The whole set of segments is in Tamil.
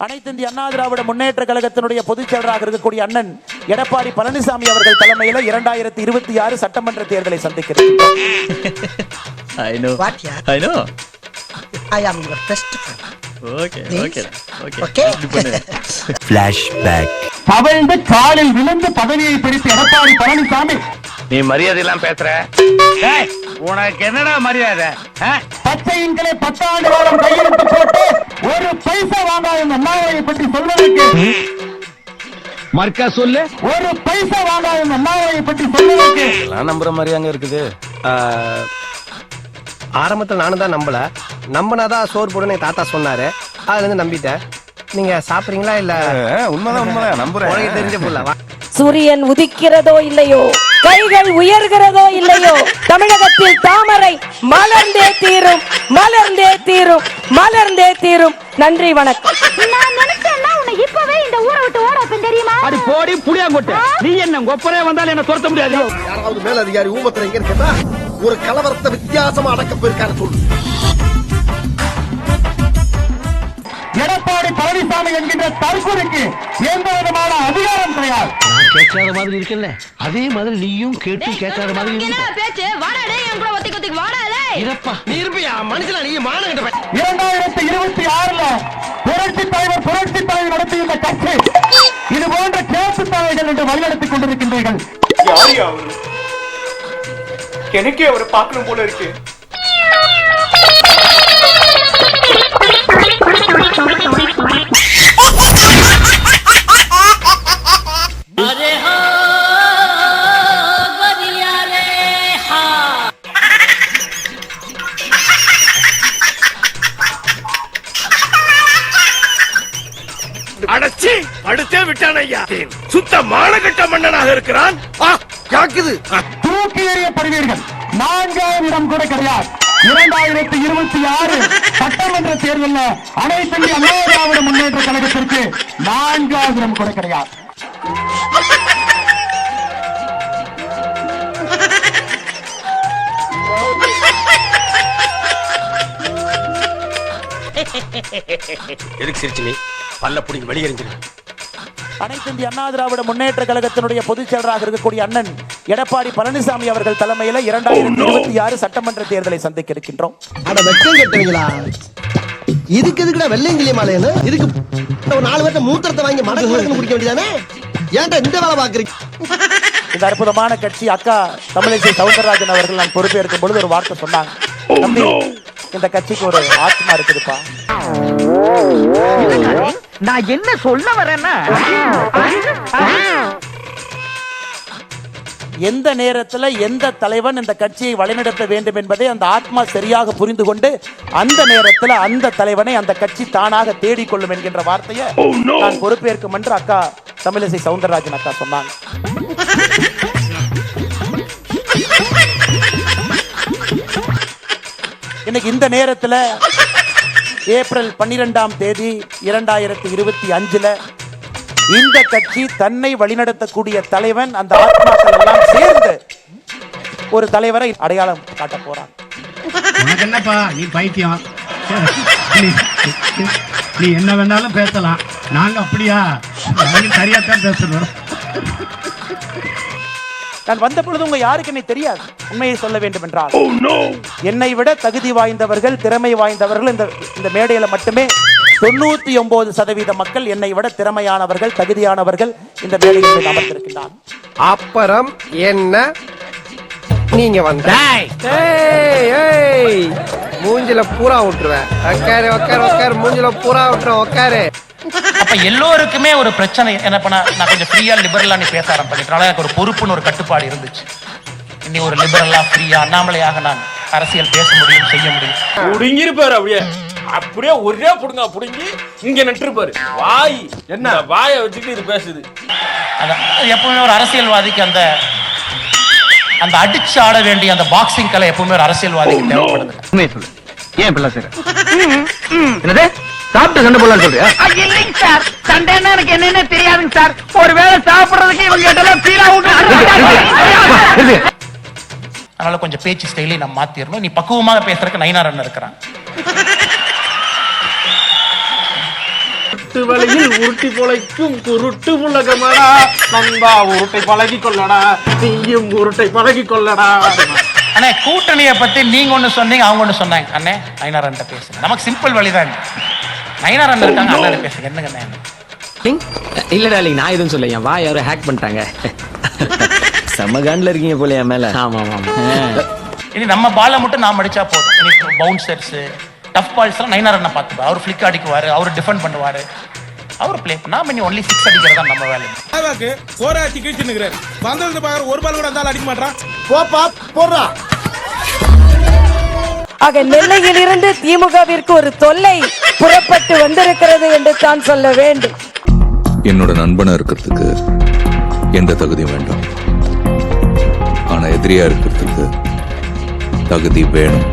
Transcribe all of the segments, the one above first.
அனைத்து இந்திய அண்ணா திராவிட முன்னேற்ற கழகத்தினுடைய பொதுச் செயலராக இருக்கக்கூடிய அண்ணன் எடப்பாடி பழனிசாமி அவர்கள் தலைமையில் 2026 சட்டமன்ற தேர்தலை சந்திக்கிறது. I know. What, yeah? I know. I am your best friend. Okay, okay, okay. Okay. Flashback. தவழ்ந்து காலில் விழுந்து பதவியை பிடித்த எடப்பாடி பழனிசாமி, நீ மரியாதை எல்லாம் பேசுற? உனக்கு என்னடா மரியாதை? பச்சையின்களை 10 ஆண்டு காலம் கையெழுத்து போட்டு ஒரு பைசா வாங்காத அண்ணாவை பற்றி சொல்வதற்கு மர்க்கா சொல்லு. ஒரு பைசா வாங்காத அண்ணாவை பற்றி சொல்வதற்கு நம்புற மாதிரி அங்க இருக்குது. ஆரம்பத்தில் நானும் தான் நம்பினாதான் சோறு போடுன்னு என் தாத்தா சொன்னாரு. அதுல இருந்து நம்பிட்டேன். நீங்க சாப்பிடுறீங்களா இல்ல? உண்மைதான் நம்புறேன். உனக்கு தெரிஞ்ச புள்ள. சூரியன் உதிக்கிறதோ இல்லையோ, கைகள் உயர்கிறதோ இல்லையோ, தமிழகத்தில் தாமரை மலர்ந்தே தீரும், மலர்ந்தே தீரும், மலர்ந்தே தீரும். நன்றி, வணக்கம். நான் நினைச்சேன்னா உன்னை இப்பவே இந்த ஊரை விட்டு ஓட வைப்பேன் தெரியுமா? அடி போடி புளியாங்கொட்டை. நீ என்ன கொப்பரே வந்தாலும் என்ன துரத்த முடியாது. யாராவது மேல அதிகாரி ஊமத்துல எங்க கேட்டா ஒரு கலவரத்தை வித்தியாசமா அடக்க போயிருக்காரு சொல்லு. எடப்பாடி பழனிசாமி என்கின்ற தற்கொலைக்கு எந்த விதமான அதிகாரம் கிடையாது. நான் கேட்காத மாதிரி இருக்கல, அதே மாதிரி நீயும் கேட்டு கேட்காத மாதிரி பேச்சு வாடாடே என் கூட ஒத்தி கொத்தி வாடாடே. இருப்பா. நீ இருப்பியா மனுஷனா? நீ மானகிட்ட 2026 புரட்சி தலைவர் நடத்திய இந்த கட்சி இது போன்ற கேசு தலைவர்கள் என்று வழிநடத்திக் கொண்டிருக்கின்றீர்கள். எனக்கே அவரை பார்க்கணும் போல இருக்கு. அடச்சி அடுத்தே விட்டான் ஐயா. சுத்த மானகட்ட மன்னனாக இருக்கிறான். தூக்கி எறியப்படுவீர்கள். 4ஆம் இடம் கூட கிடையாது. 2026 சட்டமன்ற தேர்தலில் அனைத்து இந்திய அண்ணா திராவிட முன்னேற்ற கழகத்திற்கு 4ஆம் இடம் கூட கிடையாது. எதுக்கு சிரிச்சு நீ? பல்ல புடிங்க வெளியேறிஞ்சிரு. அனைத்து இந்திய அண்ணா திராவிட முன்னேற்ற கழகத்தினுடைய பொதுச் செயலராக இருக்கக்கூடிய அண்ணன் எடப்பாடி பழனிசாமி அவர்கள் தலைமையில் 2026 சட்டமன்ற தேர்தலை சந்திக்க இருக்கின்றோம். அட வெக்கம் கட்டுவீங்களா? இதுக்கு எதுக்குடா வெள்ளையங்கிலி மாலைன்னு? இதுக்கு ஒரு 4 பேர்த்த மூத்திரத்தை வாங்கி மடக்கு குடிக்க வேண்டியதானே? ஏன்டா இந்த வேலை பாக்குறீங்க? இந்த அற்புதமான கட்சி அக்கா தமிழிசை சவுந்தரராஜன் அவர்கள் நான் பொறுப்பேற்கும் பொழுது ஒரு வார்த்தை சொன்னாங்க. தம்பி, இந்த கட்சிக்கு ஒரு ஆத்மா இருக்குதுப்பா. நான் என்ன சொல்ல வரேன்னா, எந்த நேரத்தில் எந்த தலைவன் இந்த கட்சியை வழிநடத்த வேண்டும் என்பதை அந்த ஆத்மா சரியாக புரிந்து கொண்டு அந்த நேரத்தில் அந்த தலைவனை அந்த கட்சி தானாக தேடிக்கொள்ளும் என்கின்ற வார்த்தையை நான் பொறுப்பேற்கும் என்று அக்கா தமிழிசை சவுந்தரராஜன் அக்கா சொன்னாங்க. இன்னைக்கு இந்த நேரத்தில் ஏப்ரல் 12ஆம் தேதி 2025 இந்த கட்சி தன்னை வழிநடத்தக்கூடிய தலைவன் அந்த ஆத்மாக்கள் எல்லாம் சேர்ந்து ஒரு தலைவரை அடையாளம் காட்ட போறாங்க. உனக்கு என்னப்பா, நீ பைத்தியம். நீ என்ன வேணாலும் பேசலாம். நாங்க அப்படியா? சரியாத்தான் பேசுறோம். நான் வந்த பொழுது உங்க யாருக்கு என்னை தெரியாது. உண்மையை சொல்ல வேண்டும் என்றால் என்னை விட தகுதி வாய்ந்தவர்கள், திறமை வாய்ந்தவர்கள் இந்த மேடையில மட்டுமே 99% மக்கள் என்னை விட திறமையானவர்கள், தகுதியானவர்கள் இந்த மேடையில் அமர்ந்திருக்கின்றார். அப்புறம் என்ன நீங்க வந்த மூஞ்சில பூரா விட்டுருவேன். உட்காரு மூஞ்சில பூரா விட்டுருவேன். உட்காரு. அப்ப எல்லோருக்குமே ஒரு பிரச்சனை என்ன பண்ண, நான் கொஞ்சம் ஃப்ரீயா லிபரலா நீ பேச ஆரம்பிக்கிறதுனால எனக்கு ஒரு பொறுப்புன்னு ஒரு கட்டுப்பாடு இருந்துச்சு. இனி ஒரு லிபரலா ஃப்ரீயா அண்ணாமலையாக நான் அரசியல் பேச முடியும், செய்ய முடியும். புடுங்கிருப்பாரு. அப்படியே ஒரே புடுங்க புடுங்கி இங்க நட்டுருப்பாரு. வாய் என்ன வாயை வச்சுட்டு இது பேசுது. எப்பவுமே ஒரு அரசியல்வாதிக்கு அந்த அந்த அடிச்சு ஆட வேண்டிய அந்த பாக்ஸிங் கலை எப்பவுமே ஒரு அரசியல்வாதிக்கு தேவைப்படுது. ஏன் பிள்ளை சார் என்னது சாப்பிட்டு சண்டை போடலாம் சொல்றியா? இல்லைங்க சார், சண்டைன்னா எனக்கு என்னன்னு தெரியாதுங்க சார். ஒருவேளை சாப்பிடுறதுக்கு இவங்க கிட்ட ஃபீல் ஆகும். அதனால கொஞ்சம் பேச்சு ஸ்டைலே நம்ம மாத்திரணும். நீ பக்குவமாக பேசுறதுக்கு நயினார் அண்ணன் இருக்கிறான். குருட்டு வலையில் உருட்டி பொழைக்கும் குருட்டு உலகமடா நண்பா உருட்டை பழகி கொள்ளடா நீயும் உருட்டை பழகி கொள்ளடா. அண்ணே கூட்டணியை பத்தி நீங்க ஒண்ணு சொன்னீங்க, அவங்க ஒண்ணு சொன்னாங்க. அண்ணே நயினாரன் பேசுங்க, நமக்கு சிம்பிள் வழிதான். நயினாரன் இருக்காங்க, அண்ணன் பேசுங்க. என்னங்க இல்ல டார்லிங், நான் எதுவும் சொல்ல, என் வாய் யாரும் ஹேக் பண்ணிட்டாங்க. செம்ம காண்டில் இருக்கீங்க போல என் மேல. ஆமா ஆமா. இனி நம்ம பாலை மட்டும் நான் அடிச்சா போதும். இனி பவுன்சர்ஸ் டஃப் பால்ஸ் எல்லாம் நயினாரன் பார்த்துப்பா. அவர் ஃபிளிக் அடிக்குவாரு, அவர் டிஃபெண்ட் பண்ணுவாரு, அவர் பிளே பண்ணா இனி ஒன்லி 6 அடிக்கிறதா நம்ம வேலை. கோராத்தி கிழிச்சுன்னுக்குறாரு, பந்தல் பாக்குற ஒரு பால் கூட இருந்தாலும் அடிக்க மாட்டான். போப்பா போடுறா. ஆக நெல்லையில் இருந்து திமுகவிற்கு ஒரு தொல்லை புறப்பட்டு வந்திருக்கிறது என்று தான் சொல்ல வேண்டும். என்னோட நண்பனா இருக்கிறதுக்கு எந்த தகுதியும் வேண்டாம், ஆனா எதிரியா இருக்கிறதுக்கு தகுதி வேணும்.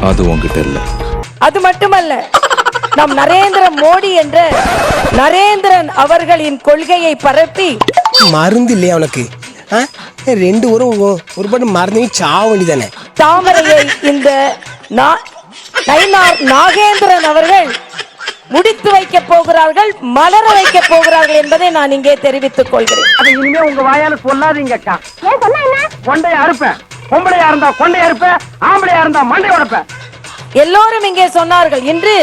அது உங்ககிட்ட இல்ல. அது மட்டுமல்ல, நம் நரேந்திர மோடி என்ற நரேந்திரன் அவர்களின் கொள்கையை பரப்பி மருந்து இல்லையா உனக்கு? 2 ஒரு பாட்டு மருந்து சாவ வேண்டிதானே. தாமரையை இந்த நயினார் நாகேந்திரன் அவர்கள் முடித்து வைக்க போகிறார்கள், மலர வைக்க போகிறார்கள் என்பதை நான் இங்கே தெரிவித்துக் கொள்கிறேன். அதை இனிமே உங்க வாயால சொல்லாதீங்க அக்கா. கொண்டையா இருப்பேன், பொம்பளையா இருந்தா கொண்டையா இருப்பேன், ஆம்பளையா இருந்தா மண்டை உடைப்பேன். எல்லோரும் இங்கே சொன்னார்கள், இன்று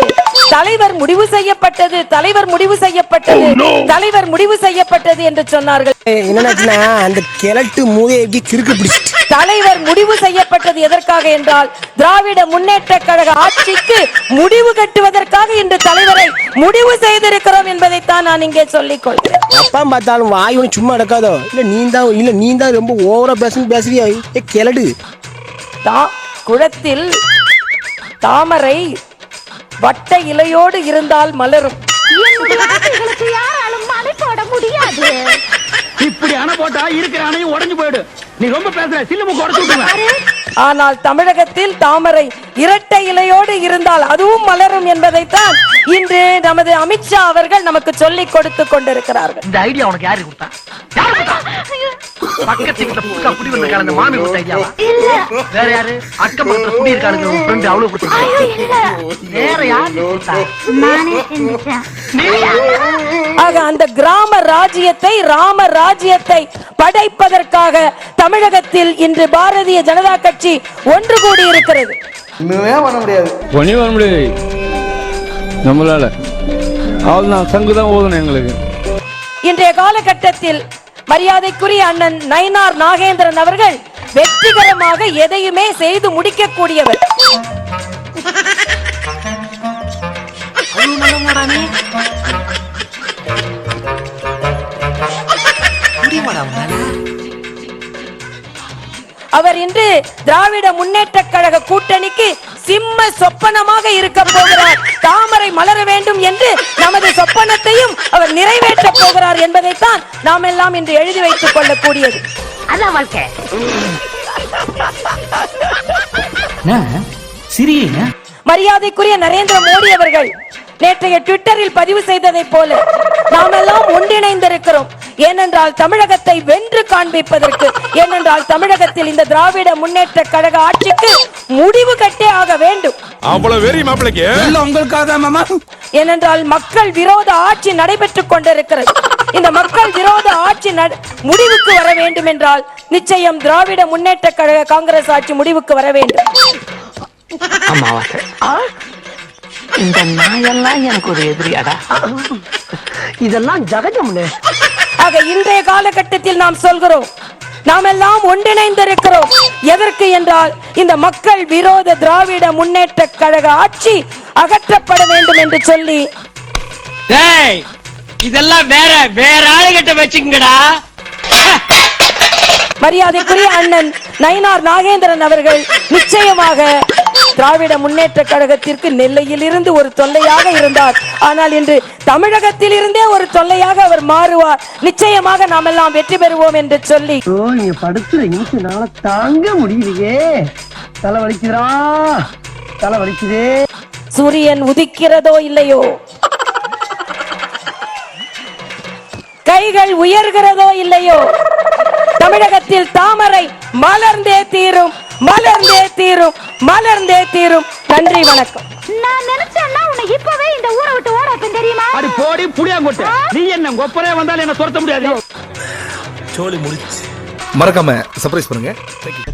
தலைவர் முடிவு செய்யப்பட்டது, தலைவர் முடிவு செய்யப்பட்டது, தலைவர் முடிவு செய்யப்பட்டது என்று சொன்னார்கள். என்னன்னா அந்த கிழட்டு மூதைக்கு கிறுக்கு பிடிச்சிட்டு தலைவர் முடிவு செய்யப்பட்டது எதற்காக என்றால் திராவிட முன்னேற்ற கழக ஆட்சிக்கு முடிவு கட்டுவதற்காக இன்று தலைவரை முடிவு செய்திருக்கிறோம் என்பதைத்தான் நான் இங்கே சொல்லிக் கொள்கிறேன். அப்பா பார்த்தாலும் வாய் ஒன்று சும்மா நடக்காதோ? இல்ல நீ தான் ரொம்ப ஓவரா பேசுறியா கிளடு. குளத்தில் தாமரை வட்ட இலையோடு இருந்தால் மலரும். யாராலும் மழை போட முடியாது. இப்படி அணை போட்டா இருக்கிற அணையும் உடைஞ்சு போயிடு. நீ ரொம்ப பேசுற, சில்லுமுக்கு உடைச்சு விட்டுருவேன். ஆனால் தமிழகத்தில் தாமரை இரட்டை இலையோடு இருந்தால் அதுவும் மலரும் என்பதைத்தான் இன்று நமது அமித்ஷா அவர்கள் நமக்கு சொல்லிக் கொடுத்து கொண்டிருக்கிறார்கள். இந்த ஐடியா உனக்கு யாரு கொடுத்தா? பக்கத்து வீட்டுல புக்கா குடி வந்த கால மாமி கொடுத்த ஐடியாவா? வேற யாரு? அக்கம் பக்கத்துல குடி இருக்கானுங்க உன் ஃப்ரெண்ட், அவளுக்கு கொடுத்தா? வேற யாரு கொடுத்தா? ஆக அந்த கிராம ராஜ்யத்தை, ராம ராஜ்யத்தை படைப்பதற்காக தமிழகத்தில் இன்று பாரதிய ஜனதா கட்சி ஒன்று கூடி இருக்கிறது. பண்ண முடியாது, வர முடியாது நம்மளால. அவள்தான் சங்குதான் ஓதணும் எங்களுக்கு. இன்றைய காலகட்டத்தில் மரியாதைக்குரிய அண்ணன் நயினார் நாகேந்திரன் அவர்கள் வெற்றிகரமாக எதையுமே செய்து முடிக்கக்கூடியவர். அவர் இன்று திராவிட முன்னேற்ற கழக கூட்டணிக்கு சிம்ம சொப்பனமாக இருக்க போகிறார். தாமரை மலர வேண்டும் என்று நமது சொப்பனத்தையும் அவர் நிறைவேற்ற போகிறார் என்பதைத்தான் நாம் எல்லாம் இன்று எழுதி வைத்துக் கொள்ளக்கூடியது. அதான் வாழ்க்கை. மரியாதைக்குரிய நரேந்திர மோடி அவர்கள் நேற்றைய ட்விட்டரில் பதிவு செய்ததை போல நாமெல்லாம் ஒன்றிணைந்திருக்கிறோம். ஏனென்றால் தமிழகத்தை வென்று காண்பிப்பதற்கு, ஏனென்றால் தமிழகத்தில் இந்த திராவிட முன்னேற்ற கழக ஆட்சிக்கு முடிவு கட்டே ஆக வேண்டும். ஏனென்றால் மக்கள் விரோத ஆட்சி நடைபெற்றுக் கொண்டிருக்கிறது. இந்த மக்கள் விரோத ஆட்சி முடிவுக்கு வர வேண்டும் என்றால் நிச்சயம் திராவிட முன்னேற்ற கழக காங்கிரஸ் ஆட்சி முடிவுக்கு வர வேண்டும். இந்த நாயெல்லாம் எனக்கு ஒரு எதிரியாடா. இதெல்லாம் ஜகஜம்னு. ஆக இன்றைய காலகட்டத்தில் நாம் சொல்கிறோம், நாம் எல்லாம் ஒன்றிணைந்திருக்கிறோம். எதற்கு என்றால் இந்த மக்கள் விரோத திராவிட முன்னேற்ற கழக ஆட்சி அகற்றப்பட வேண்டும் என்று சொல்லி. இதெல்லாம் வேற வேற ஆளுகிட்ட வச்சுக்கங்கடா. மரியாதைக்குரிய அண்ணன் நயினார் நாகேந்திரன் அவர்கள் நிச்சயமாக திராவிட முன்னேற்ற கழகத்திற்கு நெல்லையில் இருந்து ஒரு தொல்லையாக இருந்தார். ஆனால் இன்று தமிழகத்தில் இருந்தே ஒரு தொல்லையாக அவர் மாறுவார். நிச்சயமாக நாம் எல்லாம் வெற்றி பெறுவோம் என்று சொல்லி நீங்க படுத்துற நிமிஷம் தாங்க முடியலையே. தலை வலிக்குதா, தலை வலிக்குதே. சூரியன் உதிக்கிறதோ இல்லையோ, கைகள் உயர்கிறதோ இல்லையோ, தமிழகத்தில் தாமரை மலர்ந்தே தீரும், மலர்ந்தே தீரும், மலர்ந்தே தீரும். நன்றி, வணக்கம். நான் நினைச்சேன்னா உன்னை இப்பவே இந்த ஊரை விட்டு ஓட வைப்பேன் தெரியுமா? அடி போடி புளியாங்கொட்டை, நீ என்ன கொப்பரே வந்தாலும் என்ன துரத்த முடியாது. சோலி முடிச்சு மறக்காம சர்ப்ரைஸ் பண்ணுங்க. Thank you.